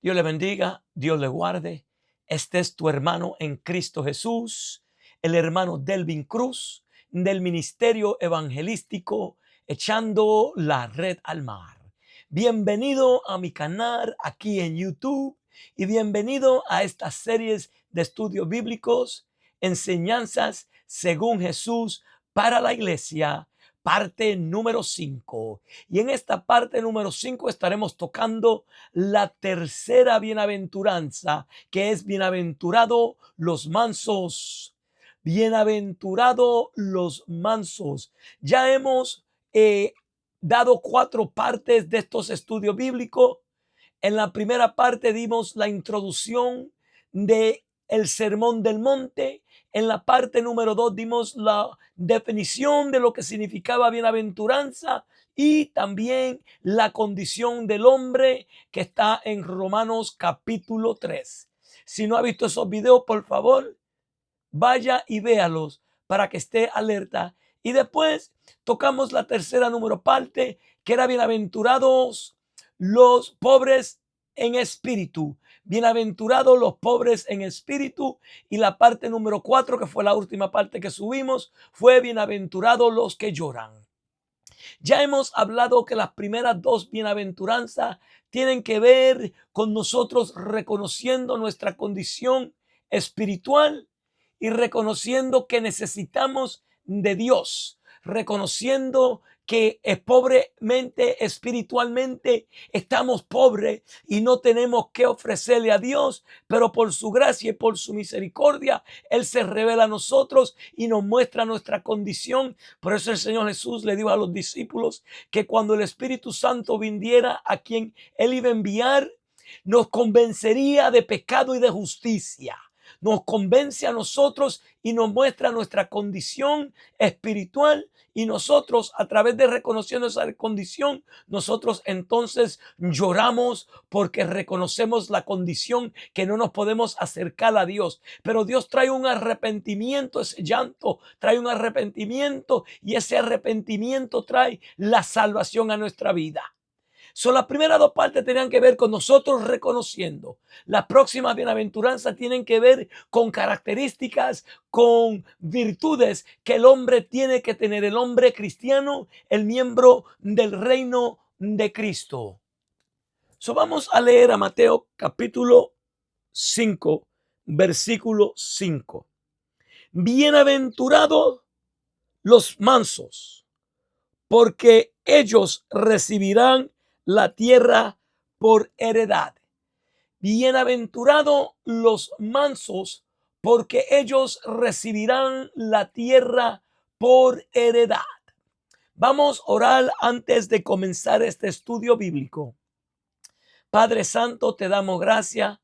Dios le bendiga, Dios le guarde. Este es tu hermano en Cristo Jesús, el hermano Delvin Cruz, del Ministerio Evangelístico Echando la Red al Mar. Bienvenido a mi canal aquí en YouTube y bienvenido a estas series de estudios bíblicos, enseñanzas según Jesús para la iglesia, parte número 5. Y en esta parte número 5 estaremos tocando la tercera bienaventuranza, que es bienaventurado los mansos. Bienaventurado los mansos. Ya hemos dado 4 partes de estos estudios bíblicos. En la primera parte dimos la introducción de el Sermón del Monte. En la parte número 2 dimos la definición de lo que significaba bienaventuranza y también la condición del hombre que está en Romanos capítulo 3. Si no ha visto esos videos, por favor, vaya y véalos para que esté alerta. Y después tocamos la tercera número parte, que era bienaventurados los pobres en espíritu. Bienaventurados los pobres en espíritu. Y la parte número 4, que fue la última parte que subimos, fue bienaventurados los que lloran. Ya hemos hablado que las primeras 2 bienaventuranzas tienen que ver con nosotros reconociendo nuestra condición espiritual y reconociendo que necesitamos de Dios, reconociendo que pobremente, espiritualmente, estamos pobres y no tenemos que ofrecerle a Dios, pero por su gracia y por su misericordia, Él se revela a nosotros y nos muestra nuestra condición. Por eso el Señor Jesús le dijo a los discípulos que cuando el Espíritu Santo viniera, a quien Él iba a enviar, nos convencería de pecado y de justicia. Nos convence a nosotros y nos muestra nuestra condición espiritual, y nosotros, a través de reconociendo esa condición, nosotros entonces lloramos porque reconocemos la condición que no nos podemos acercar a Dios. Pero Dios trae un arrepentimiento, ese llanto trae un arrepentimiento, y ese arrepentimiento trae la salvación a nuestra vida. Las primeras 2 partes tenían que ver con nosotros reconociendo. Las próximas bienaventuranzas tienen que ver con características, con virtudes que el hombre tiene que tener, el hombre cristiano, el miembro del reino de Cristo. Vamos a leer a Mateo capítulo 5, versículo 5. Bienaventurados los mansos, porque ellos recibirán la tierra por heredad. Bienaventurados los mansos, porque ellos recibirán la tierra por heredad. Vamos a orar antes de comenzar este estudio bíblico. Padre Santo, te damos gracias,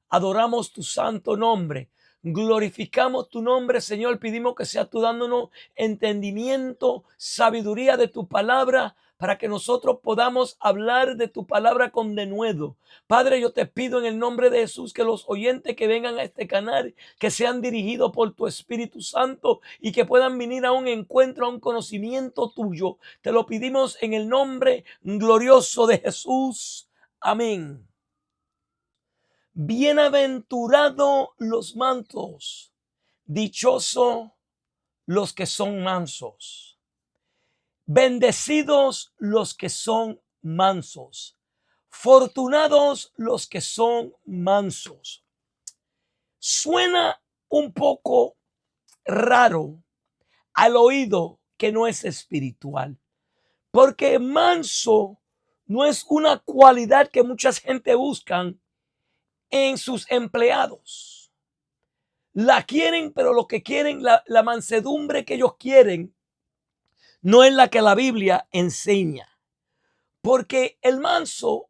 adoramos tu santo nombre, glorificamos tu nombre, Señor. Pedimos que seas tú dándonos entendimiento, sabiduría de tu palabra, para que nosotros podamos hablar de tu palabra con denuedo. Padre, yo te pido en el nombre de Jesús que los oyentes que vengan a este canal, que sean dirigidos por tu Espíritu Santo y que puedan venir a un encuentro, a un conocimiento tuyo. Te lo pedimos en el nombre glorioso de Jesús. Amén. Bienaventurados los mansos, dichosos los que son mansos, bendecidos los que son mansos, fortunados los que son mansos. Suena un poco raro al oído que no es espiritual, porque manso no es una cualidad que mucha gente buscan en sus empleados. La quieren, pero lo que quieren, la mansedumbre que ellos quieren, no es la que la Biblia enseña. Porque el manso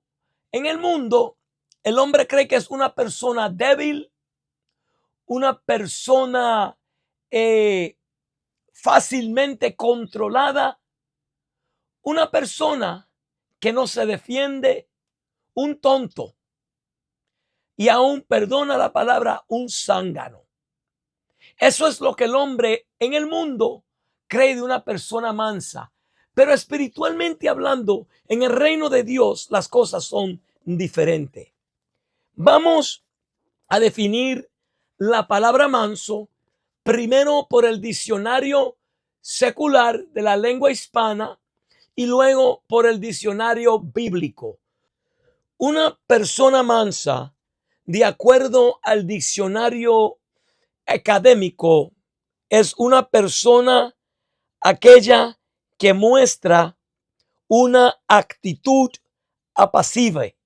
en el mundo, el hombre cree que es una persona débil, una persona fácilmente controlada, una persona que no se defiende, un tonto. Y aún, perdona la palabra, un zángano. Eso es lo que el hombre en el mundo cree de una persona mansa. Pero espiritualmente hablando, en el reino de Dios las cosas son diferentes. Vamos a definir la palabra manso primero por el diccionario secular de la lengua hispana y luego por el diccionario bíblico. Una persona mansa, de acuerdo al diccionario académico, es una persona aquella que muestra una actitud apacible,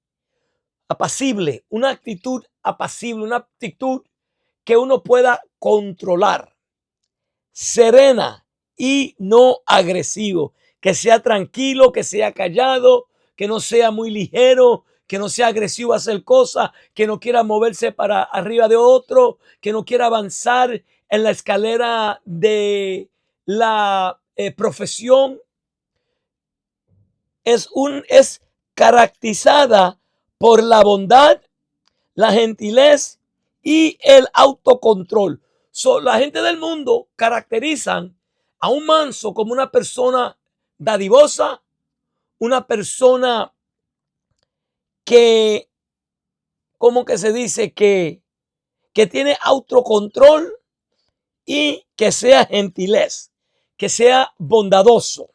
una actitud apacible, una actitud que uno pueda controlar, serena y no agresivo, que sea tranquilo, que sea callado, que no sea muy ligero, que no sea agresivo a hacer cosas, que no quiera moverse para arriba de otro, que no quiera avanzar en la escalera de la profesión. Es caracterizada por la bondad, la gentileza y el autocontrol. La gente del mundo caracterizan a un manso como una persona dadivosa, una persona que, ¿cómo que se dice? Que tiene autocontrol y que sea gentilez, que sea bondadoso,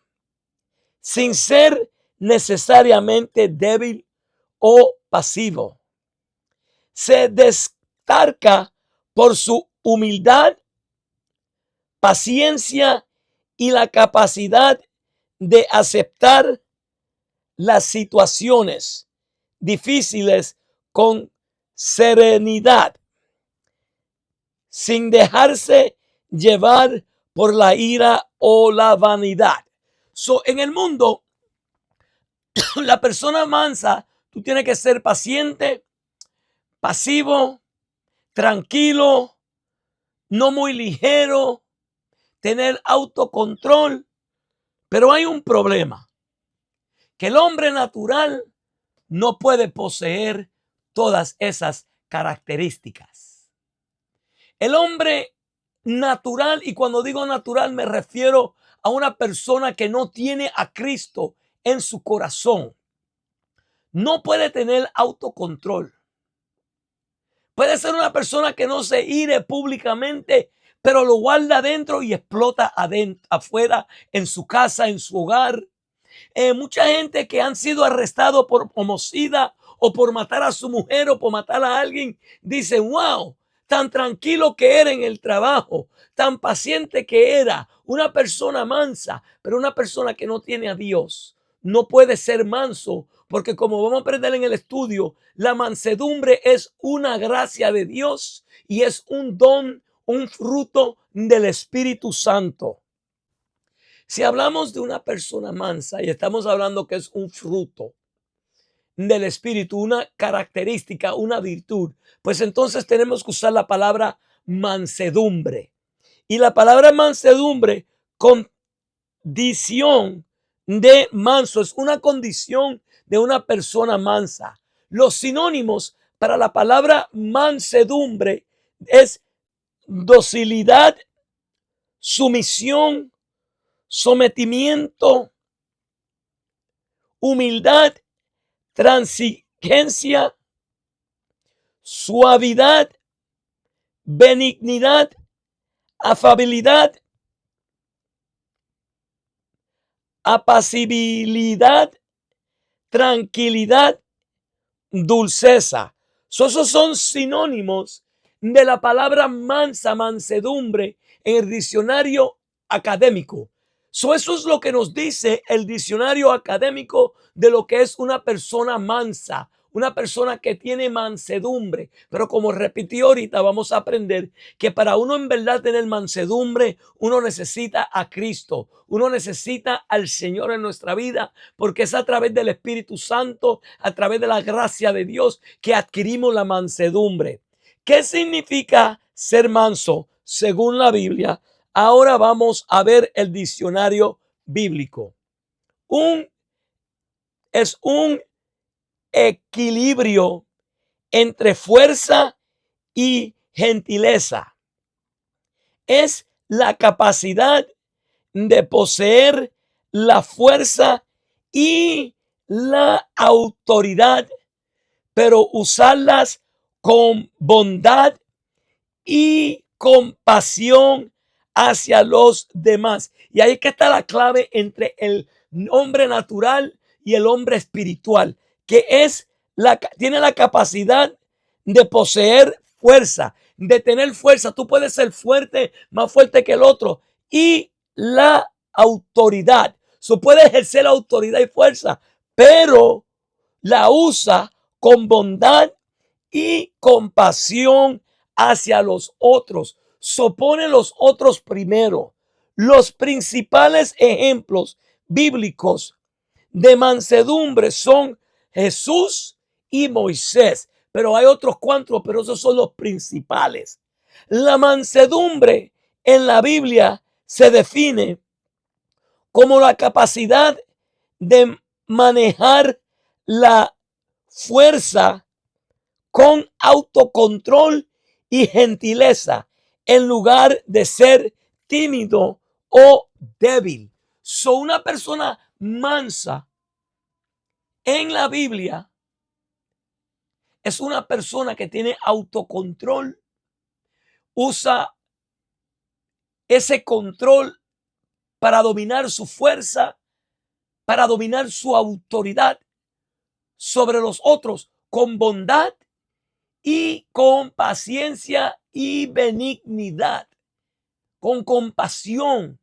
sin ser necesariamente débil o pasivo. Se destaca por su humildad, paciencia y la capacidad de aceptar las situaciones difíciles con serenidad, sin dejarse llevar por la ira o la vanidad. En el mundo, la persona mansa, tú tienes que ser paciente, pasivo, tranquilo, no muy ligero, tener autocontrol. Pero hay un problema, que el hombre natural no puede poseer todas esas características. El hombre natural, y cuando digo natural me refiero a una persona que no tiene a Cristo en su corazón, no puede tener autocontrol. Puede ser una persona que no se hire públicamente, pero lo guarda adentro y explota afuera, en su casa, en su hogar. Mucha gente que han sido arrestados por homicida o por matar a su mujer o por matar a alguien, dice, wow, tan tranquilo que era en el trabajo, tan paciente que era, una persona mansa, pero una persona que no tiene a Dios no puede ser manso, porque como vamos a aprender en el estudio, la mansedumbre es una gracia de Dios y es un don, un fruto del Espíritu Santo. Si hablamos de una persona mansa y estamos hablando que es un fruto del Espíritu, una característica, una virtud, pues entonces tenemos que usar la palabra mansedumbre. Y la palabra mansedumbre, condición de manso, es una condición de una persona mansa. Los sinónimos para la palabra mansedumbre es docilidad, sumisión, sometimiento, humildad, transigencia, suavidad, benignidad, afabilidad, apacibilidad, tranquilidad, dulceza. Esos son sinónimos de la palabra mansa, mansedumbre en el diccionario académico. Eso es lo que nos dice el diccionario académico de lo que es una persona mansa, una persona que tiene mansedumbre. Pero como repetí ahorita, vamos a aprender que para uno en verdad tener mansedumbre, uno necesita a Cristo, uno necesita al Señor en nuestra vida, porque es a través del Espíritu Santo, a través de la gracia de Dios, que adquirimos la mansedumbre. ¿Qué significa ser manso según la Biblia? Ahora vamos a ver el diccionario bíblico. Es un equilibrio entre fuerza y gentileza. Es la capacidad de poseer la fuerza y la autoridad, pero usarlas con bondad y compasión hacia los demás. Y ahí es que está la clave entre el hombre natural y el hombre espiritual, que tiene la capacidad de poseer fuerza, de tener fuerza. Tú puedes ser fuerte, más fuerte que el otro. Y la autoridad. Puede ejercer autoridad y fuerza, pero la usa con bondad y compasión hacia los otros. Pone los otros primero. Los principales ejemplos bíblicos de mansedumbre son Jesús y Moisés. Pero hay otros cuantos, pero esos son los principales. La mansedumbre en la Biblia se define como la capacidad de manejar la fuerza con autocontrol y gentileza en lugar de ser tímido o débil. Una persona mansa en la Biblia es una persona que tiene autocontrol, usa ese control para dominar su fuerza, para dominar su autoridad sobre los otros con bondad y con paciencia y benignidad, con compasión,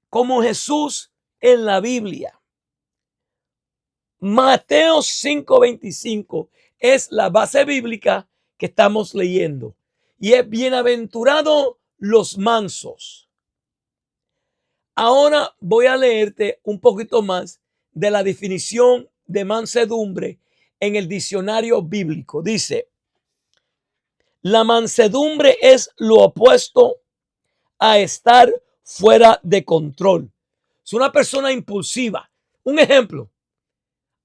como Jesús en la Biblia. Mateo 5:25 es la base bíblica que estamos leyendo. Y es bienaventurado los mansos. Ahora voy a leerte un poquito más de la definición de mansedumbre en el diccionario bíblico. Dice: la mansedumbre es lo opuesto a estar fuera de control. Es una persona impulsiva. Un ejemplo: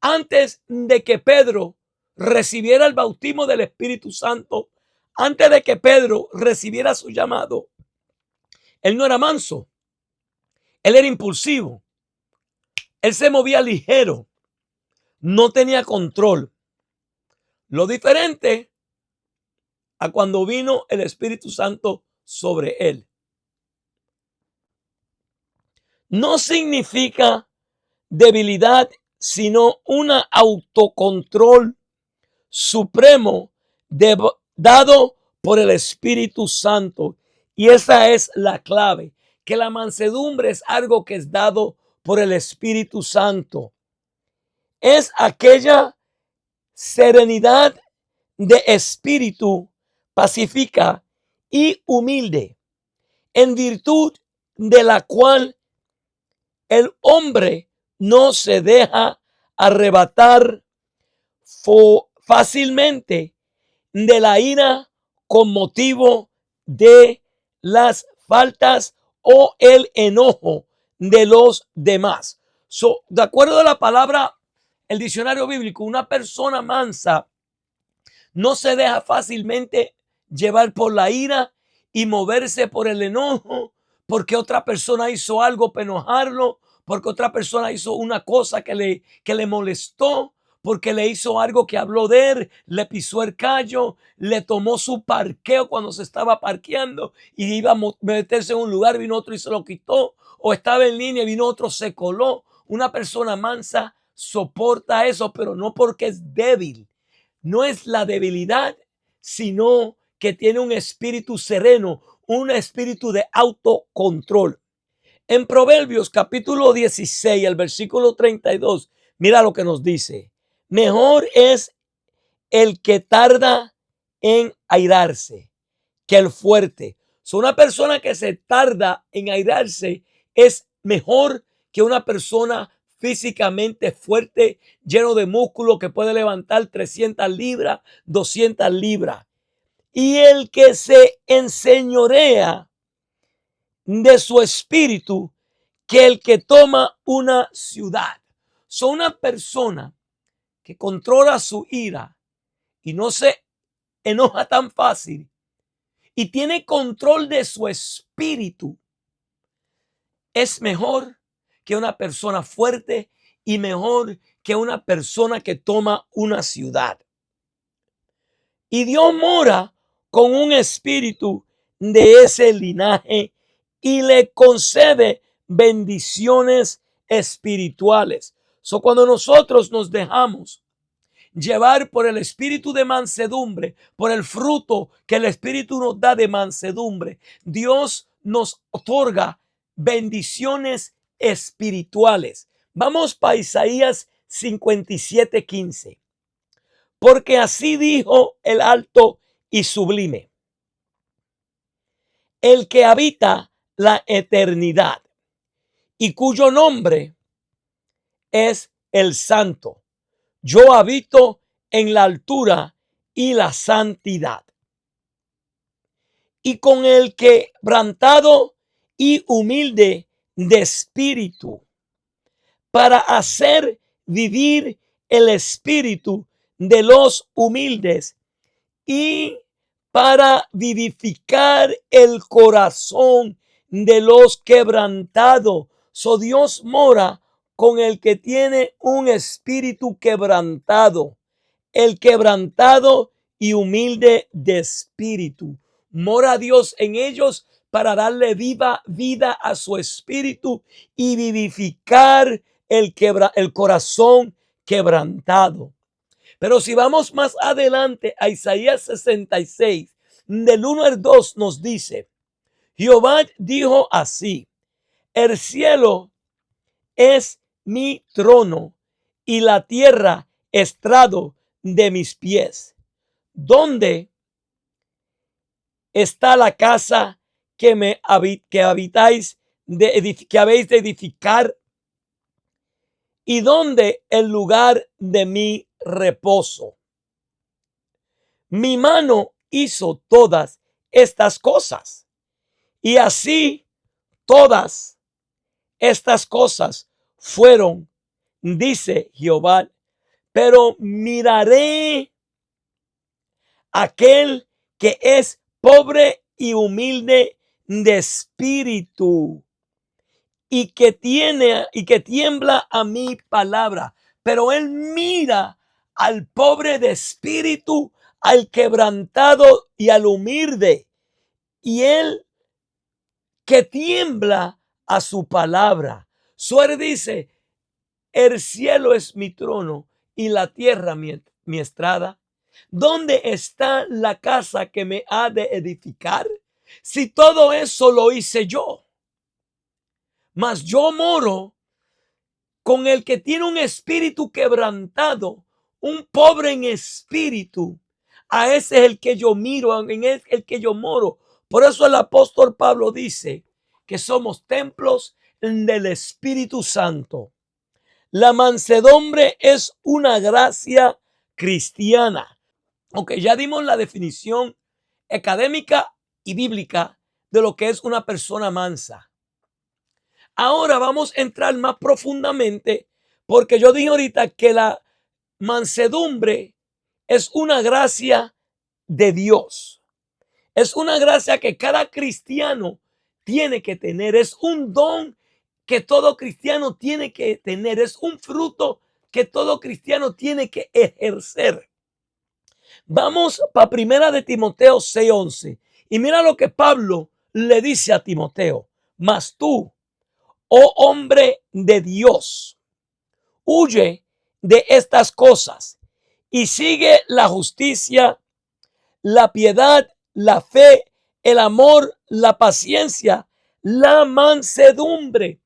antes de que Pedro recibiera el bautismo del Espíritu Santo, antes de que Pedro recibiera su llamado, él no era manso, él era impulsivo, él se movía ligero, no tenía control. Lo diferente a cuando vino el Espíritu Santo sobre él. No significa debilidad, sino un autocontrol supremo dado por el Espíritu Santo. Y esa es la clave, que la mansedumbre es algo que es dado por el Espíritu Santo. Es aquella serenidad de espíritu pacífica y humilde, en virtud de la cual el hombre no se deja arrebatar fácilmente de la ira con motivo de las faltas o el enojo de los demás. De acuerdo a la palabra, el diccionario bíblico, una persona mansa no se deja fácilmente llevar por la ira y moverse por el enojo porque otra persona hizo algo para enojarlo, porque otra persona hizo una cosa que le molestó, porque le hizo algo que habló de él, le pisó el callo, le tomó su parqueo cuando se estaba parqueando y iba a meterse en un lugar, vino otro y se lo quitó, o estaba en línea y vino otro, se coló. Una persona mansa soporta eso, pero no porque es débil. No es la debilidad, sino que tiene un espíritu sereno, un espíritu de autocontrol. En Proverbios capítulo 16, el versículo 32, mira lo que nos dice: mejor es el que tarda en airarse que el fuerte. Una persona que se tarda en airarse es mejor que una persona físicamente fuerte, lleno de músculo, que puede levantar 300 libras, 200 libras. Y el que se enseñorea de su espíritu, que el que toma una ciudad. Una persona que controla su ira y no se enoja tan fácil y tiene control de su espíritu, es mejor que una persona fuerte y mejor que una persona que toma una ciudad. Y Dios mora con un espíritu de ese linaje y le concede bendiciones espirituales. Cuando nosotros nos dejamos llevar por el espíritu de mansedumbre, por el fruto que el espíritu nos da de mansedumbre, Dios nos otorga bendiciones espirituales. Vamos para Isaías 57:15. Porque así dijo el alto y sublime, el que habita la eternidad y cuyo nombre es el Santo. Yo habito en la altura y la santidad. Y con el quebrantado y humilde de espíritu, para hacer vivir el espíritu de los humildes y para vivificar el corazón de los quebrantados. Dios mora con el que tiene un espíritu quebrantado, el quebrantado y humilde de espíritu. Mora Dios en ellos para darle viva vida a su espíritu y vivificar el corazón quebrantado. Pero si vamos más adelante a Isaías 66, del 1 al 2 nos dice, Jehová dijo así, el cielo es mi trono y la tierra estrado de mis pies. ¿Dónde está la casa que habitáis que habéis de edificar? ¿Y dónde el lugar de mi reposo? Mi mano hizo todas estas cosas, y así todas estas cosas fueron, dice Jehová. Pero miraré aquel que es pobre y humilde de espíritu y que tiembla a mi palabra. Pero él mira al pobre de espíritu, al quebrantado y al humilde, y él que tiembla a su palabra. Él dice, el cielo es mi trono y la tierra mi estrada. ¿Dónde está la casa que me ha de edificar? Si todo eso lo hice yo. Mas yo moro con el que tiene un espíritu quebrantado, un pobre en espíritu. A ese es el que yo miro, en el que yo moro. Por eso el apóstol Pablo dice que somos templos del Espíritu Santo. La mansedumbre es una gracia cristiana. Ok, ya dimos la definición académica y bíblica de lo que es una persona mansa. Ahora vamos a entrar más profundamente, porque yo dije ahorita que la mansedumbre es una gracia de Dios. Es una gracia que cada cristiano tiene que tener. Es un don que todo cristiano tiene que tener. Es un fruto que todo cristiano tiene que ejercer. Vamos para primera de Timoteo 6:11. Y mira lo que Pablo le dice a Timoteo. Mas tú, oh hombre de Dios, huye de estas cosas y sigue la justicia, la piedad, la fe, el amor, la paciencia, la mansedumbre.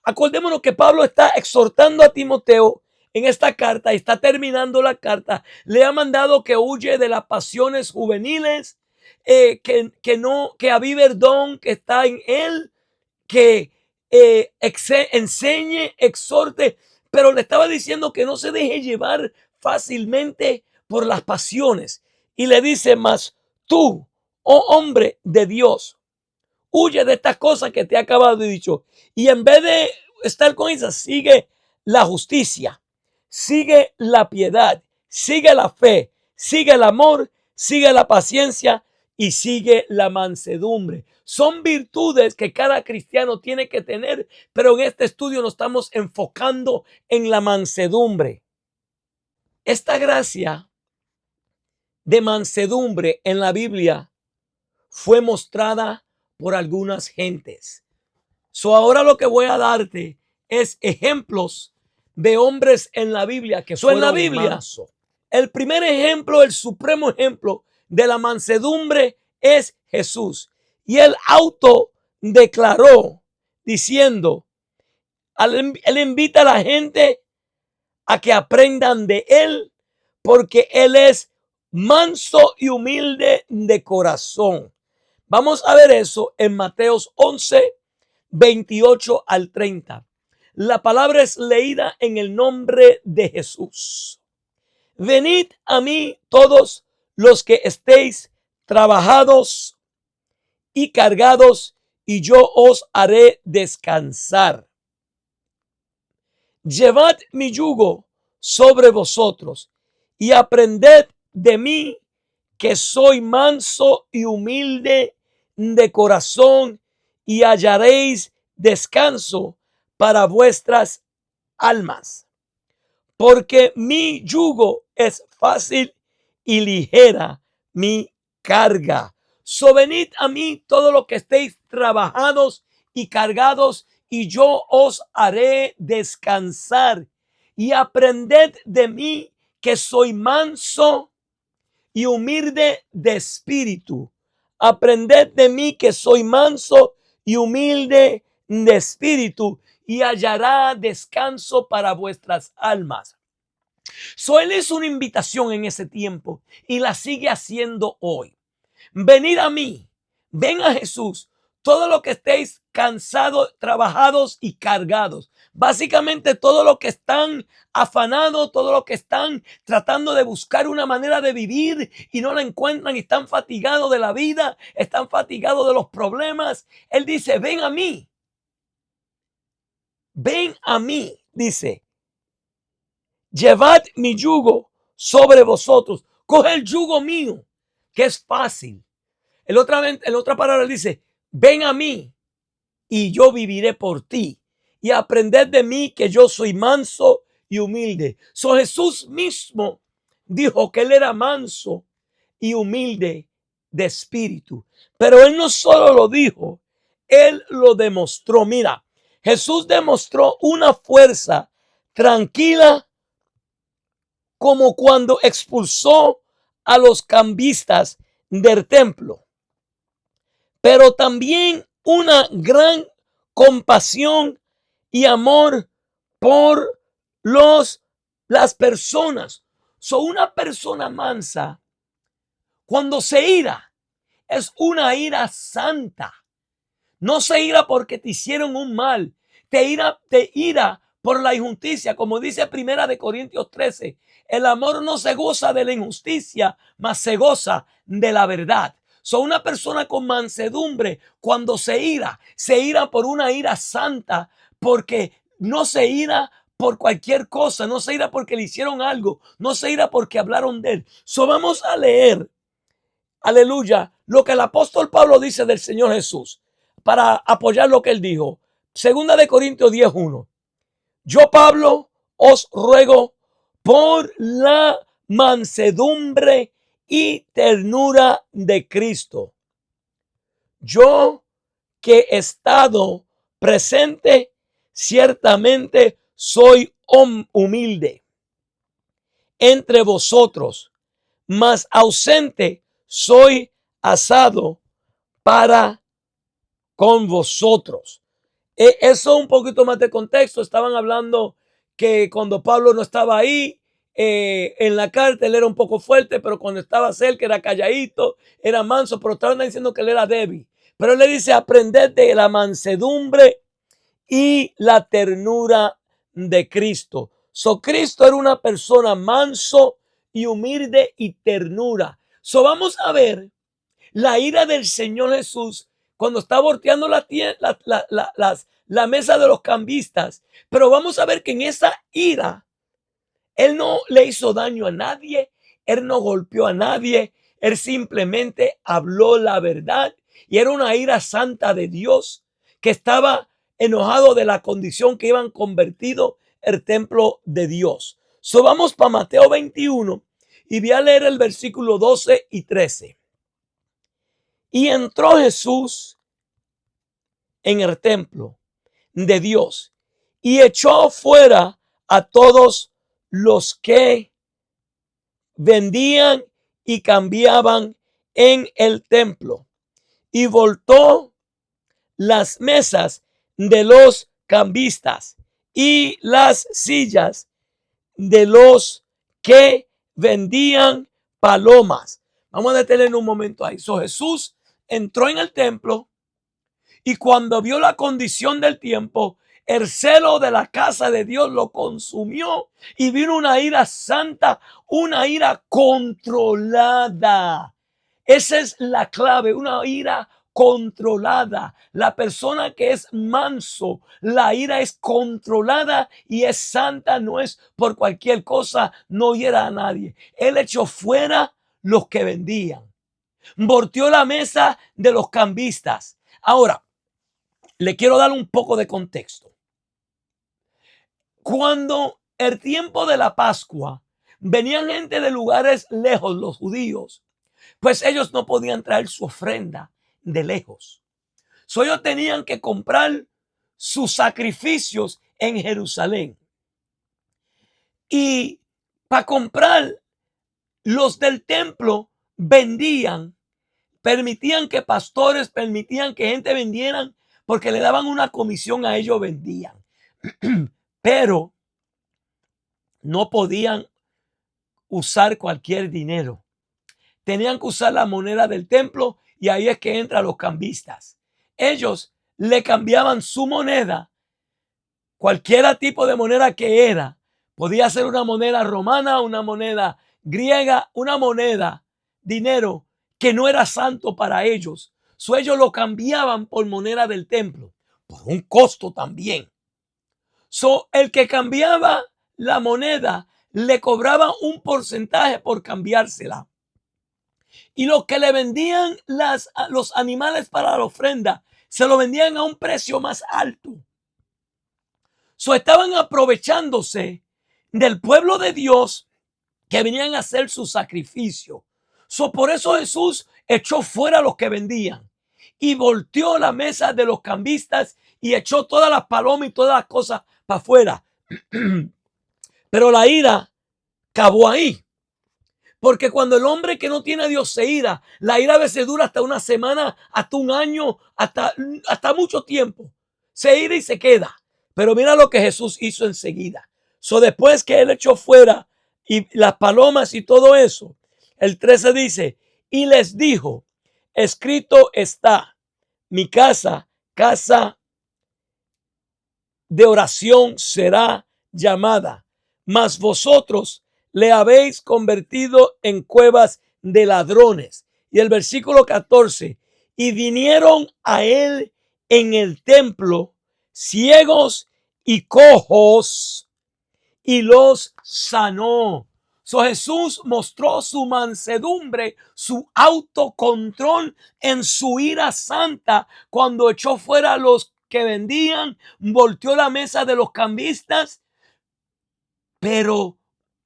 Acordémonos que Pablo está exhortando a Timoteo en esta carta, y está terminando la carta. Le ha mandado que huye de las pasiones juveniles, que avive el don que está en él, que enseñe, exhorte, pero le estaba diciendo que no se deje llevar fácilmente por las pasiones. Y le dice, más tú, oh hombre de Dios, huye de estas cosas que te he acabado de dicho. Y en vez de estar con esas, sigue la justicia, sigue la piedad, sigue la fe, sigue el amor, sigue la paciencia y sigue la mansedumbre. Son virtudes que cada cristiano tiene que tener, pero en este estudio nos estamos enfocando en la mansedumbre. Esta gracia de mansedumbre en la Biblia fue mostrada por algunas gentes. Ahora lo que voy a darte es ejemplos de hombres en la Biblia que fueron en la Biblia mansos. El primer ejemplo, el supremo ejemplo de la mansedumbre es Jesús. Y él autodeclaró diciendo, él invita a la gente a que aprendan de él, porque él es manso y humilde de corazón. Vamos a ver eso en Mateos 11, 28 al 30. La palabra es leída en el nombre de Jesús. Venid a mí todos los que estéis trabajados y cargados, y yo os haré descansar. Llevad mi yugo sobre vosotros y aprended de mí, que soy manso y humilde de corazón, y hallaréis descanso para vuestras almas. Porque mi yugo es fácil y ligera mi carga. Venid a mí todos los que estéis trabajados y cargados, y yo os haré descansar. Y aprended de mí, que soy manso y humilde de espíritu. Aprended de mí, que soy manso y humilde de espíritu, y hallará descanso para vuestras almas. Él hizo una invitación en ese tiempo y la sigue haciendo hoy. Venid a mí, ven a Jesús, todos los que estéis cansados, trabajados y cargados. Básicamente todos los que están afanados, todos los que están tratando de buscar una manera de vivir y no la encuentran, y están fatigados de la vida, están fatigados de los problemas. Él dice, ven a mí. Ven a mí, dice. Llevad mi yugo sobre vosotros. Coge el yugo mío, que es fácil. En otra palabra dice, ven a mí y yo viviré por ti. Y aprended de mí, que yo soy manso y humilde. Jesús mismo dijo que él era manso y humilde de espíritu. Pero él no solo lo dijo, él lo demostró. Mira, Jesús demostró una fuerza tranquila, como cuando expulsó a los cambistas del templo, pero también una gran compasión y amor por las personas. Una persona mansa, cuando se ira, es una ira santa. No se ira porque te hicieron un mal, te ira por la injusticia, como dice Primera de Corintios 13. El amor no se goza de la injusticia, mas se goza de la verdad. Una persona con mansedumbre, cuando se ira por una ira santa, porque no se ira por cualquier cosa, no se ira porque le hicieron algo, no se ira porque hablaron de él. Vamos a leer, aleluya, lo que el apóstol Pablo dice del Señor Jesús, para apoyar lo que él dijo. Segunda de Corintios 10:1. Yo, Pablo, os ruego por la mansedumbre y ternura de Cristo. Yo, que he estado presente, ciertamente soy humilde entre vosotros, mas ausente soy asado para con vosotros. Eso un poquito más de contexto. Estaban hablando que cuando Pablo no estaba ahí en la cárcel era un poco fuerte, pero cuando estaba cerca era calladito, era manso, pero estaban diciendo que él era débil. Pero él le dice, aprended de la mansedumbre y la ternura de Cristo. Cristo era una persona manso y humilde y ternura. Vamos a ver la ira del Señor Jesús cuando está volteando la mesa de los cambistas. Pero vamos a ver que en esa ira, él no le hizo daño a nadie, él no golpeó a nadie, él simplemente habló la verdad. Y era una ira santa de Dios, que estaba enojado de la condición que iban convertido el templo de Dios. Vamos para Mateo 21 Y voy a leer el versículo 12 y 13. Y entró Jesús en el templo de Dios y echó fuera a todos los que vendían y cambiaban en el templo y voltó las mesas de los cambistas y las sillas de los que vendían palomas. Vamos a detener un momento ahí. Jesús entró en el templo y cuando vio la condición del tiempo, el celo de la casa de Dios lo consumió y vino una ira santa, una ira controlada. Esa es la clave, una ira controlada. La persona que es manso, la ira es controlada y es santa, no es por cualquier cosa, no hiera a nadie. Él echó fuera los que vendían, volteó la mesa de los cambistas. Ahora, le quiero dar un poco de contexto. Cuando el tiempo de la Pascua, venían gente de lugares lejos, los judíos, pues ellos no podían traer su ofrenda de lejos. Ellos tenían que comprar sus sacrificios en Jerusalén. Y para comprar, los del templo vendían, permitían que pastores, permitían que gente vendieran, porque le daban una comisión a ellos, vendían. Pero no podían usar cualquier dinero. Tenían que usar la moneda del templo y ahí es que entran los cambistas. Ellos le cambiaban su moneda, cualquier tipo de moneda que era. Podía ser una moneda romana, una moneda griega, una moneda, dinero que no era santo para ellos. Ellos lo cambiaban por moneda del templo, por un costo también. El que cambiaba la moneda le cobraba un porcentaje por cambiársela. Y los que le vendían los animales para la ofrenda, se lo vendían a un precio más alto. Estaban aprovechándose del pueblo de Dios que venían a hacer su sacrificio. Por eso Jesús echó fuera a los que vendían y volteó la mesa de los cambistas y echó todas las palomas y todas las cosas para afuera. Pero la ira acabó ahí. Porque cuando el hombre que no tiene a Dios se ira, la ira a veces dura hasta una semana, hasta un año, hasta mucho tiempo. Se ira y se queda. Pero mira lo que Jesús hizo enseguida. Después que él echó fuera y las palomas y todo eso, el 13 dice, y les dijo, escrito está, mi casa, casa de oración será llamada, mas vosotros le habéis convertido en cuevas de ladrones. Y el versículo 14, y vinieron a él en el templo ciegos y cojos y los sanó. Jesús mostró su mansedumbre, su autocontrol en su ira santa cuando echó fuera a los que vendían, volteó la mesa de los cambistas, pero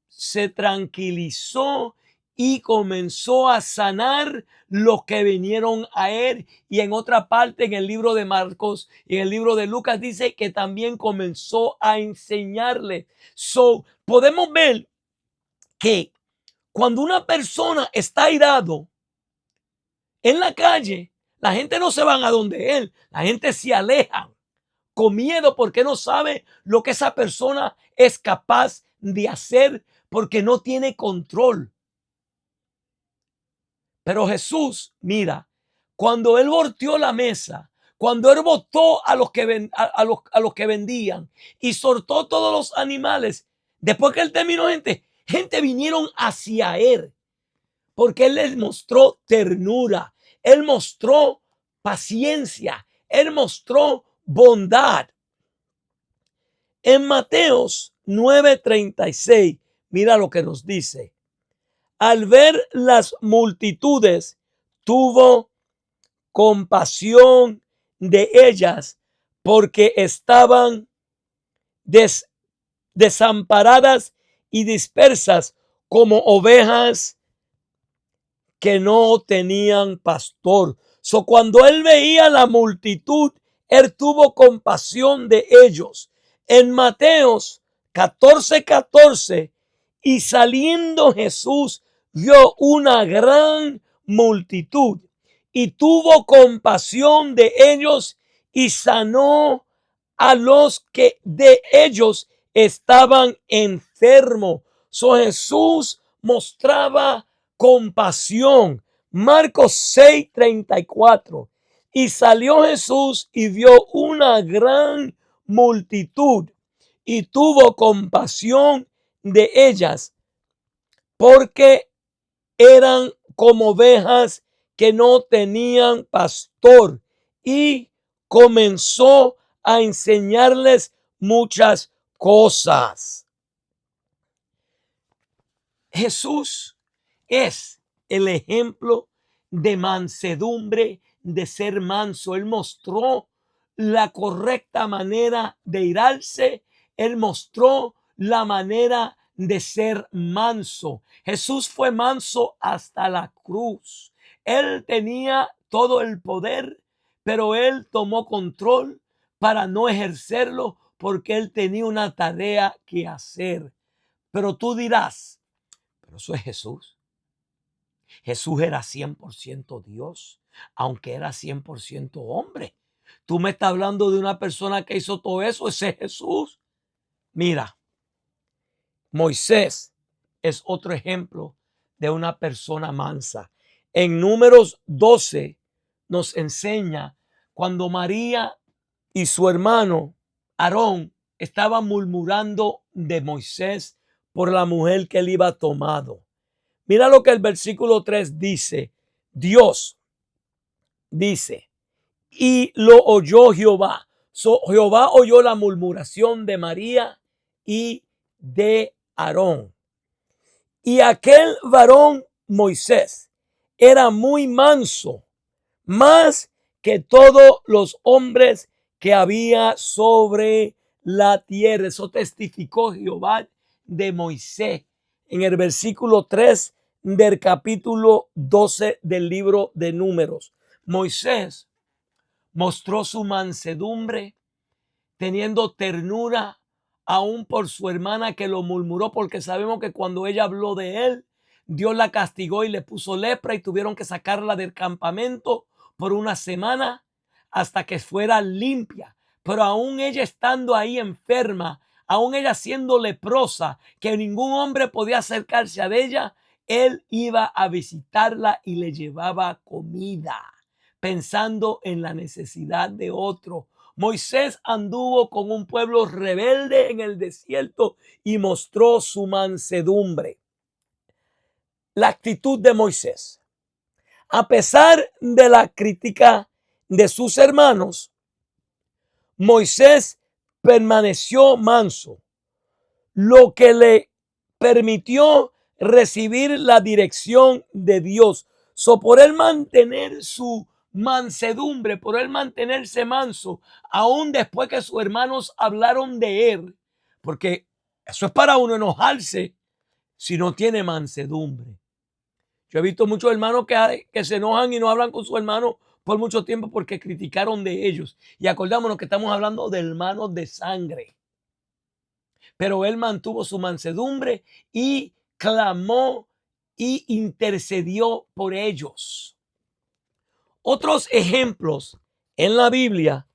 se tranquilizó y comenzó a sanar los que vinieron a él. Y en otra parte, en el libro de Marcos y en el libro de Lucas, dice que también comenzó a enseñarle. Podemos ver que cuando una persona está airado en la calle, la gente no se van a donde él, la gente se aleja con miedo porque no sabe lo que esa persona es capaz de hacer, porque no tiene control. Pero Jesús, mira, cuando él volteó la mesa, cuando él botó a los que vendían y soltó todos los animales, después que él terminó, gente vinieron hacia él, porque él les mostró ternura, él mostró paciencia, él mostró bondad. En Mateos 9:36, mira lo que nos dice. Al ver las multitudes, tuvo compasión de ellas, porque estaban desamparadas y dispersas como ovejas que no tenían pastor. Cuando él veía la multitud, él tuvo compasión de ellos. En Mateos 14:14, y saliendo Jesús vio una gran multitud y tuvo compasión de ellos y sanó a los que de ellos estaban enfermos. Jesús mostraba compasión. Marcos 6:34. Y salió Jesús y vio una gran multitud y tuvo compasión de ellas, porque eran como ovejas que no tenían pastor, y comenzó a enseñarles muchas cosas. Jesús es el ejemplo de mansedumbre, de ser manso. Él mostró la correcta manera de irarse. Él mostró la manera de ser manso. Jesús fue manso hasta la cruz. Él tenía todo el poder, pero él tomó control para no ejercerlo porque él tenía una tarea que hacer. Pero tú dirás, pero eso es Jesús. Jesús era 100% Dios, aunque era 100% hombre. Tú me estás hablando de una persona que hizo todo eso. Ese es Jesús. Mira, Moisés es otro ejemplo de una persona mansa. En Números 12 nos enseña cuando María y su hermano Aarón estaban murmurando de Moisés por la mujer que él iba tomado. Mira lo que el versículo 3 dice. Dios dice, y lo oyó Jehová. Jehová oyó la murmuración de María y de Aarón. Y aquel varón Moisés era muy manso, más que todos los hombres que había sobre la tierra. Eso testificó Jehová de Moisés en el versículo 3 del capítulo 12 del libro de Números. Moisés mostró su mansedumbre, teniendo ternura aún por su hermana que lo murmuró, porque sabemos que cuando ella habló de él, Dios la castigó y le puso lepra y tuvieron que sacarla del campamento por una semana hasta que fuera limpia. Pero aún ella estando ahí enferma, aún ella siendo leprosa, que ningún hombre podía acercarse a ella, él iba a visitarla y le llevaba comida, pensando en la necesidad de otro. Moisés anduvo con un pueblo rebelde en el desierto y mostró su mansedumbre. La actitud de Moisés, a pesar de la crítica de sus hermanos, Moisés permaneció manso, lo que le permitió recibir la dirección de Dios. Por él mantener su mansedumbre, por él mantenerse manso, aún después que sus hermanos hablaron de él, porque eso es para uno enojarse si no tiene mansedumbre. Yo he visto muchos hermanos que se enojan y no hablan con sus hermanos por mucho tiempo porque criticaron de ellos. Y acordámonos que estamos hablando de hermanos de sangre. Pero él mantuvo su mansedumbre y clamó y intercedió por ellos. Otros ejemplos en la Biblia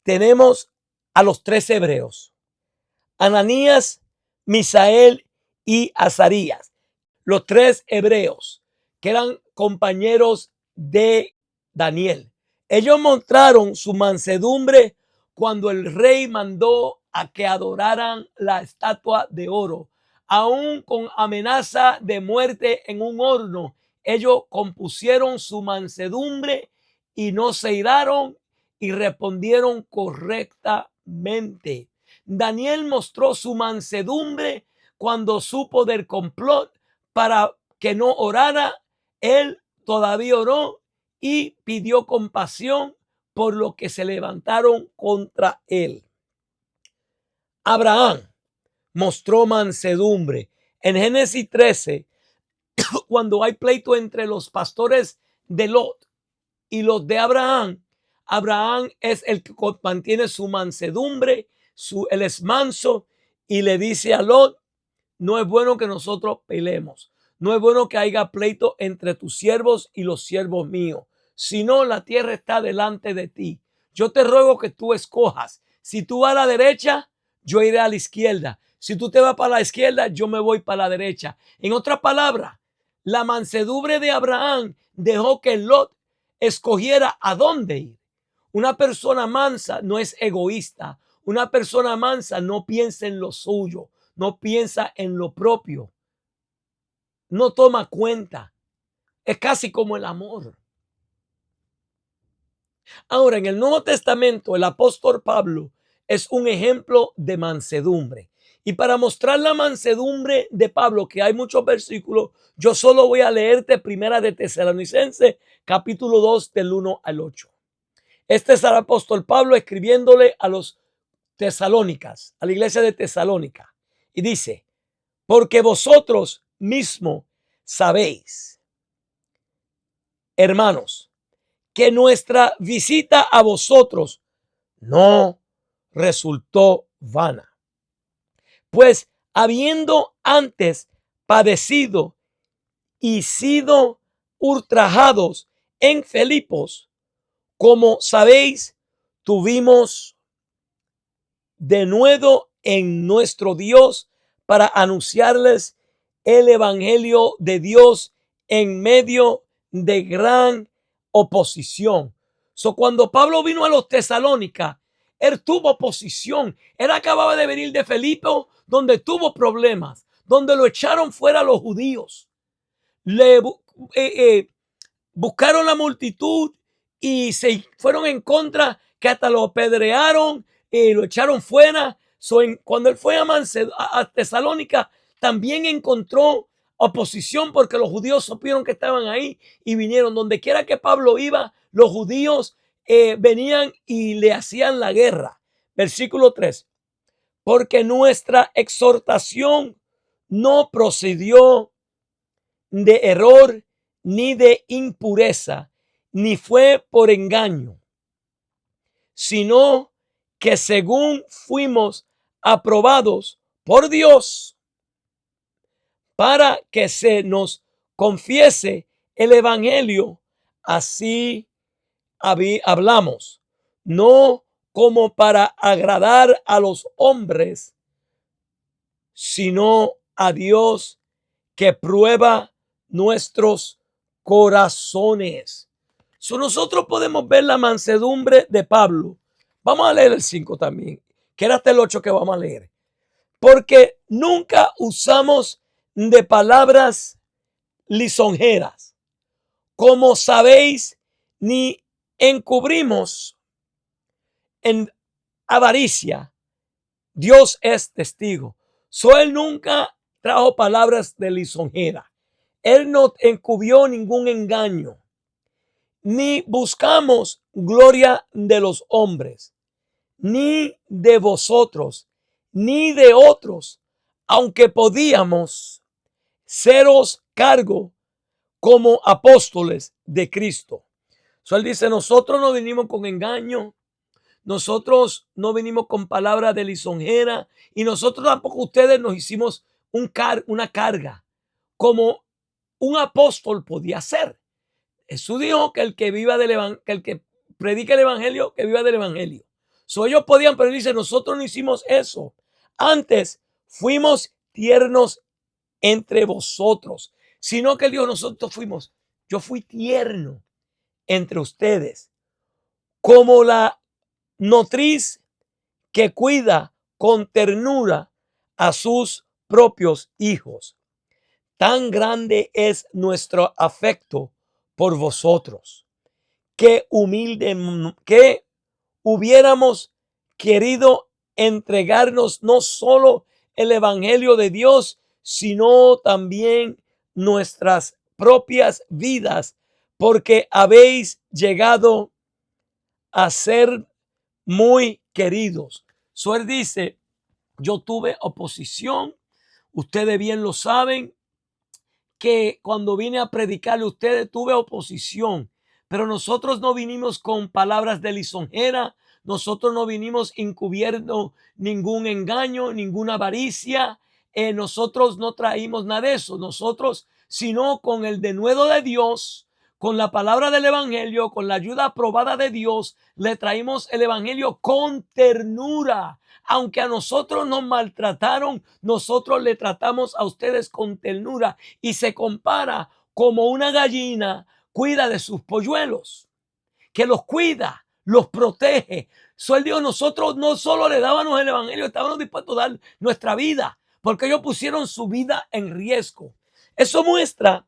tenemos a los 3 hebreos: Ananías, Misael y Azarías. Los 3 hebreos que eran compañeros de Daniel. Ellos mostraron su mansedumbre cuando el rey mandó a que adoraran la estatua de oro. Aún con amenaza de muerte en un horno, ellos compusieron su mansedumbre y no se iraron y respondieron correctamente. Daniel mostró su mansedumbre cuando supo del complot para que no orara. Él todavía oró y pidió compasión por lo que se levantaron contra él. Abraham mostró mansedumbre. En Génesis 13, cuando hay pleito entre los pastores de Lot y los de Abraham, Abraham es el que mantiene su mansedumbre, él es manso y le dice a Lot: no es bueno que nosotros peleemos. No es bueno que haya pleito entre tus siervos y los siervos míos. Si no, la tierra está delante de ti. Yo te ruego que tú escojas. Si tú vas a la derecha, yo iré a la izquierda. Si tú te vas para la izquierda, yo me voy para la derecha. En otras palabras, la mansedumbre de Abraham dejó que Lot escogiera a dónde ir. Una persona mansa no es egoísta. Una persona mansa no piensa en lo suyo, no piensa en lo propio, no toma cuenta. Es casi como el amor. Ahora, en el Nuevo Testamento, el apóstol Pablo es un ejemplo de mansedumbre. Y para mostrar la mansedumbre de Pablo, que hay muchos versículos, yo solo voy a leerte Primera de Tesalonicenses, capítulo 2, del 1 al 8. Este es el apóstol Pablo escribiéndole a los tesalónicas, a la iglesia de Tesalónica. Y dice: porque vosotros mismos sabéis, hermanos, que nuestra visita a vosotros no resultó vana. Pues habiendo antes padecido y sido ultrajados en Filipos, como sabéis, tuvimos de nuevo en nuestro Dios para anunciarles el evangelio de Dios en medio de gran oposición. Cuando Pablo vino a los Tesalónica, él tuvo oposición. Él acababa de venir de Filipo, donde tuvo problemas, donde lo echaron fuera los judíos. Buscaron la multitud y se fueron en contra, que hasta lo apedrearon y lo echaron fuera. Cuando él fue a Tesalónica, también encontró oposición, porque los judíos supieron que estaban ahí y vinieron. Donde quiera que Pablo iba, los judíos venían y le hacían la guerra. Versículo 3. Porque nuestra exhortación no procedió de error, ni de impureza, ni fue por engaño, sino que según fuimos aprobados por Dios para que se nos confiese el evangelio, así hablamos, no como para agradar a los hombres, sino a Dios, que prueba nuestros corazones. Nosotros podemos ver la mansedumbre de Pablo. Vamos a leer el 5 también, que era hasta el 8 que vamos a leer. Porque nunca usamos de palabras lisonjeras, como sabéis, ni encubrimos en avaricia. Dios es testigo. Él nunca trajo palabras de lisonjera. Él no encubrió ningún engaño, ni buscamos gloria de los hombres, ni de vosotros, ni de otros, aunque podíamos seros cargo como apóstoles de Cristo. Él dice: nosotros no vinimos con engaño, nosotros no venimos con palabras de lisonjera, y nosotros tampoco ustedes nos hicimos una carga como un apóstol podía hacer. Jesús dijo que el que viva que el que predique el evangelio, que viva del evangelio. Ellos podían, pero dice: nosotros no hicimos eso. Antes fuimos tiernos entre vosotros, sino que Dios, yo fui tierno entre ustedes, como la nodriz que cuida con ternura a sus propios hijos. Tan grande es nuestro afecto por vosotros, que hubiéramos querido entregarnos no solo el evangelio de Dios, sino también nuestras propias vidas, porque habéis llegado a ser muy queridos. Él dice: yo tuve oposición, Ustedes bien lo saben que cuando vine a predicarle a ustedes tuve oposición, pero nosotros no vinimos con palabras de lisonjera, nosotros no vinimos encubriendo ningún engaño, ninguna avaricia, nosotros no traímos nada de eso, nosotros, sino con el denuedo de Dios, con la palabra del evangelio, con la ayuda aprobada de Dios, le traímos el evangelio con ternura. Aunque a nosotros nos maltrataron, nosotros le tratamos a ustedes con ternura, y se compara como una gallina cuida de sus polluelos, que los cuida, los protege. Él dijo, nosotros no solo le dábamos el evangelio, estábamos dispuestos a dar nuestra vida, porque ellos pusieron su vida en riesgo. Eso muestra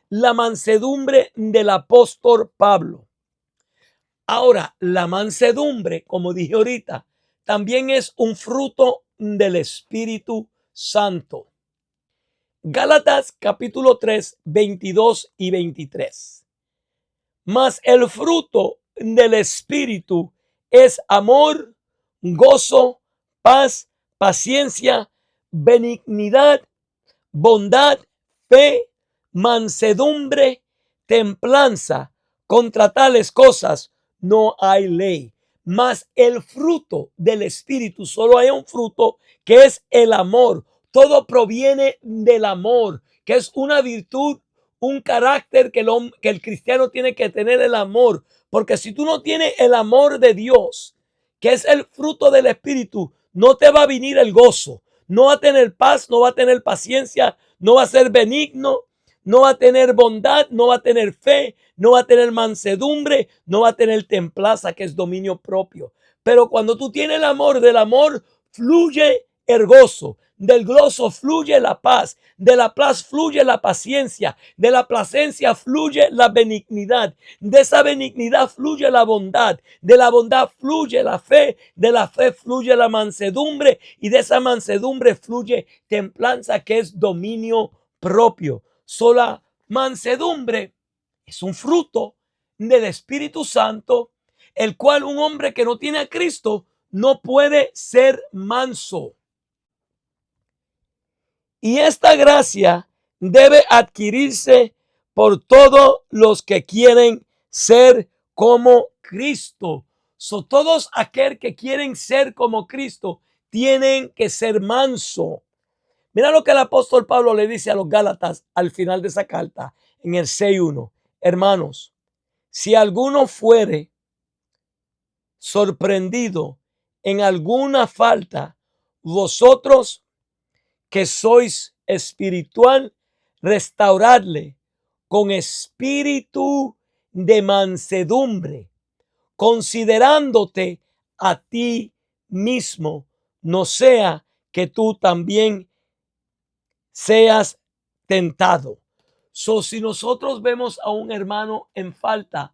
la mansedumbre del apóstol Pablo. Ahora, la mansedumbre, como dije ahorita, también es un fruto del Espíritu Santo. Gálatas capítulo 3, 22 y 23. Mas el fruto del Espíritu es amor, gozo, paz, paciencia, benignidad, bondad, fe, mansedumbre, templanza. Contra tales cosas no hay ley. Mas el fruto del Espíritu, solo hay un fruto, que es el amor. Todo proviene del amor, que es una virtud, un carácter que el cristiano tiene que tener, el amor. Porque si tú no tienes el amor de Dios, que es el fruto del Espíritu, no te va a venir el gozo, no va a tener paz, no va a tener paciencia, no va a ser benigno, no va a tener bondad, no va a tener fe, no va a tener mansedumbre, no va a tener templanza, que es dominio propio. Pero cuando tú tienes el amor, del amor fluye el gozo, del gozo fluye la paz, de la paz fluye la paciencia, de la paciencia fluye la benignidad, de esa benignidad fluye la bondad, de la bondad fluye la fe, de la fe fluye la mansedumbre, y de esa mansedumbre fluye templanza, que es dominio propio. Sola mansedumbre es un fruto del Espíritu Santo, el cual un hombre que no tiene a Cristo no puede ser manso. Y esta gracia debe adquirirse por todos los que quieren ser como Cristo. Todos aquellos que quieren ser como Cristo tienen que ser manso. Mira lo que el apóstol Pablo le dice a los Gálatas al final de esa carta, en el 6:1. Hermanos, si alguno fuere sorprendido en alguna falta, vosotros que sois espiritual, restauradle con espíritu de mansedumbre, considerándote a ti mismo, no sea que tú también seas tentado. Si nosotros vemos a un hermano en falta,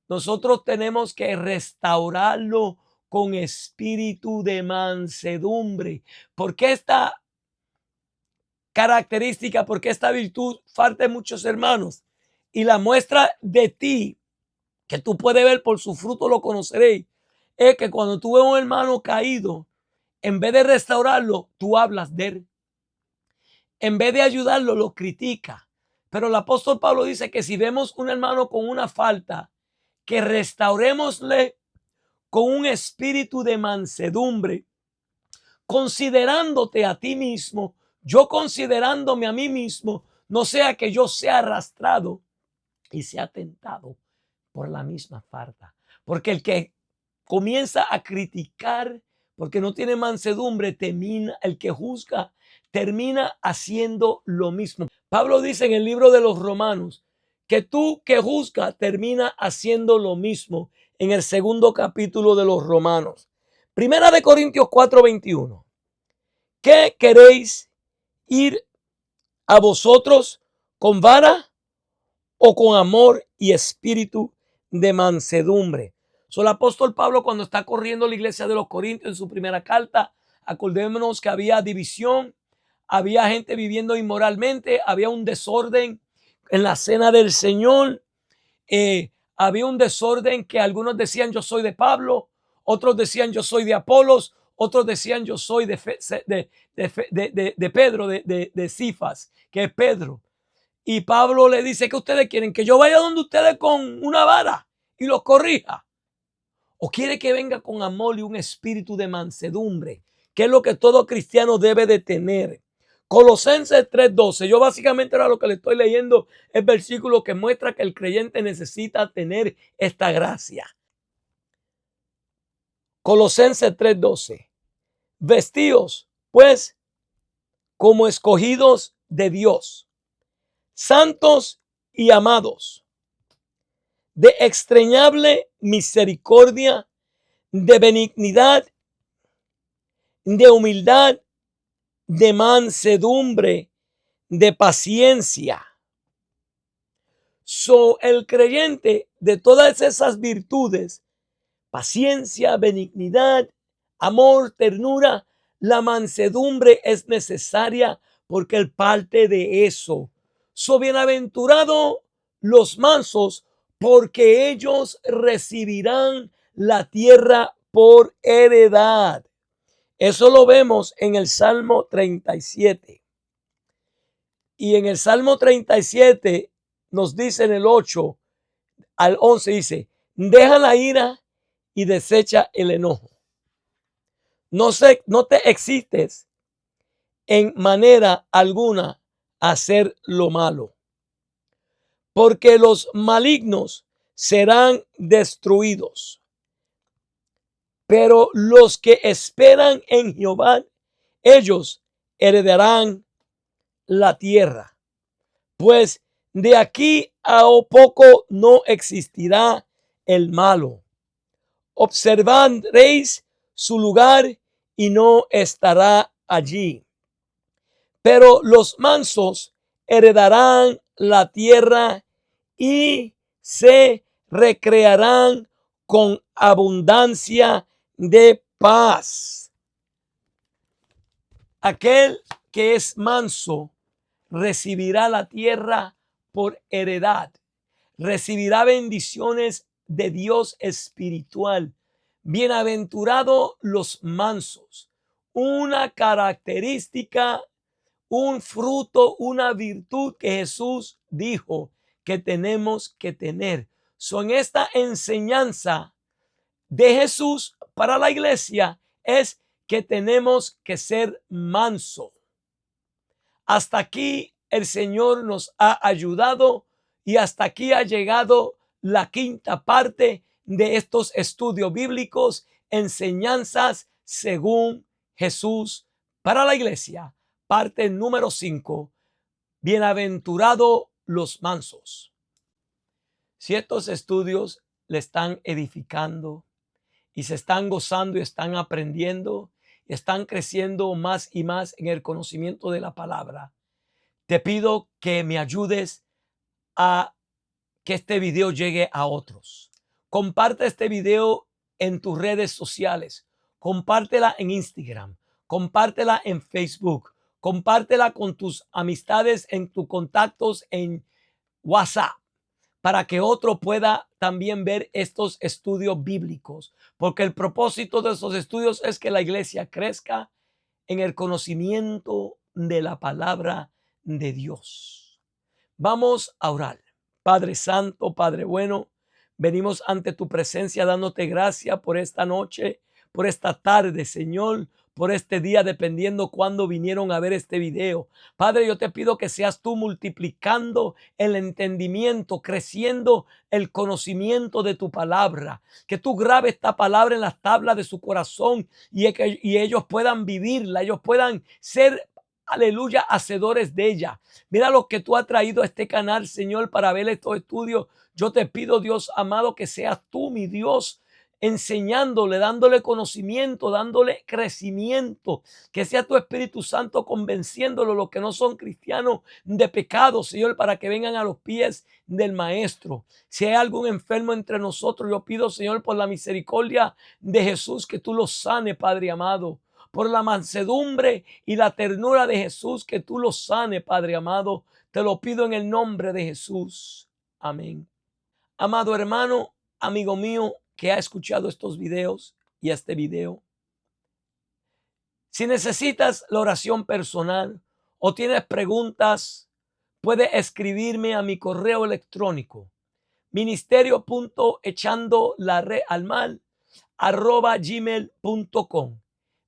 nosotros tenemos que restaurarlo con espíritu de mansedumbre. Porque esta característica, porque esta virtud falta en muchos hermanos, y la muestra de ti, que tú puedes ver por su fruto lo conoceréis, es que cuando tú ves a un hermano caído, en vez de restaurarlo, tú hablas de él. En vez de ayudarlo, lo critica. Pero el apóstol Pablo dice que si vemos un hermano con una falta, que restaurémosle con un espíritu de mansedumbre, considerándote a ti mismo, yo considerándome a mí mismo, no sea que yo sea arrastrado y sea tentado por la misma falta. Porque el que comienza a criticar porque no tiene mansedumbre, termina, el que juzga termina haciendo lo mismo. Pablo dice en el libro de los Romanos que tú que juzgas termina haciendo lo mismo, en el segundo capítulo de los Romanos. Primera de Corintios 4:21. ¿Qué queréis ir a vosotros con vara o con amor y espíritu de mansedumbre? El apóstol Pablo, cuando está corriendo la iglesia de los Corintios en su primera carta, acordémonos que había división, había gente viviendo inmoralmente, había un desorden en la cena del Señor, había un desorden que algunos decían yo soy de Pablo, otros decían yo soy de Apolos, Otros decían yo soy de Pedro, de Cifas, que es Pedro. Y Pablo le dice que ustedes quieren que yo vaya donde ustedes con una vara y los corrija. O quiere que venga con amor y un espíritu de mansedumbre, que es lo que todo cristiano debe de tener. Colosenses 3:12, yo básicamente ahora lo que le estoy leyendo es versículo que muestra que el creyente necesita tener esta gracia. Colosenses 3:12, vestidos pues como escogidos de Dios, santos y amados, de extrañable misericordia, de benignidad, de humildad, de mansedumbre, de paciencia. El creyente de todas esas virtudes, paciencia, benignidad, amor, ternura, la mansedumbre es necesaria porque él parte de eso. Bienaventurado los mansos, porque ellos recibirán la tierra por heredad. Eso lo vemos en el Salmo 37. Y en el Salmo 37 nos dice en el 8 al 11, dice, deja la ira y desecha el enojo. No te existes en manera alguna a hacer lo malo, porque los malignos serán destruidos. Pero los que esperan en Jehová, ellos heredarán la tierra. Pues de aquí a poco no existirá el malo. Observaréis su lugar y no estará allí. Pero los mansos heredarán la tierra y se recrearán con abundancia de paz. Aquel que es manso recibirá la tierra por heredad, recibirá bendiciones de Dios espiritual. Bienaventurados los mansos, una característica, un fruto, una virtud que Jesús dijo que tenemos que tener. En esta enseñanza de Jesús para la iglesia es que tenemos que ser mansos. Hasta aquí el Señor nos ha ayudado y hasta aquí ha llegado la quinta parte de estos estudios bíblicos, enseñanzas según Jesús para la iglesia. Parte número 5. Bienaventurados los mansos. Si estos estudios le están edificando y se están gozando y están aprendiendo, están creciendo más y más en el conocimiento de la palabra, te pido que me ayudes a que este video llegue a otros. Comparte este video en tus redes sociales. Compártela en Instagram. Compártela en Facebook. Compártela con tus amistades, en tus contactos en WhatsApp, para que otro pueda también ver estos estudios bíblicos. Porque el propósito de esos estudios es que la iglesia crezca en el conocimiento de la palabra de Dios. Vamos a orar. Padre Santo, Padre bueno, venimos ante tu presencia dándote gracias por esta noche, por esta tarde, Señor, por este día, dependiendo cuándo vinieron a ver este video. Padre, yo te pido que seas tú multiplicando el entendimiento, creciendo el conocimiento de tu palabra, que tú grabes esta palabra en las tablas de su corazón y ellos puedan vivirla, ellos puedan ser, aleluya, hacedores de ella. Mira lo que tú has traído a este canal, Señor, para ver estos estudios. Yo te pido, Dios amado, que seas tú, mi Dios, enseñándole, dándole conocimiento, dándole crecimiento, que sea tu Espíritu Santo convenciéndolo, los que no son cristianos, de pecado, Señor, para que vengan a los pies del Maestro. Si hay algún enfermo entre nosotros, yo pido, Señor, por la misericordia de Jesús, que tú los sane, Padre amado. Por la mansedumbre y la ternura de Jesús, que tú los sane, Padre amado. Te lo pido en el nombre de Jesús. Amén. Amado hermano, amigo mío, que ha escuchado estos videos y este video, Si necesitas la oración personal o tienes preguntas, puedes escribirme a mi correo electrónico ministerio.echandolaredalmal@gmail.com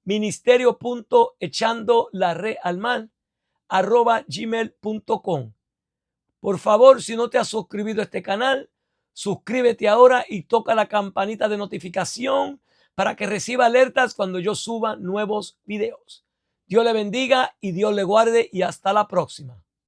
ministerio.echandolaredalmal@gmail.com. Por favor, si no te has suscrito a este canal, suscríbete ahora y toca la campanita de notificación para que reciba alertas cuando yo suba nuevos videos. Dios le bendiga y Dios le guarde y hasta la próxima.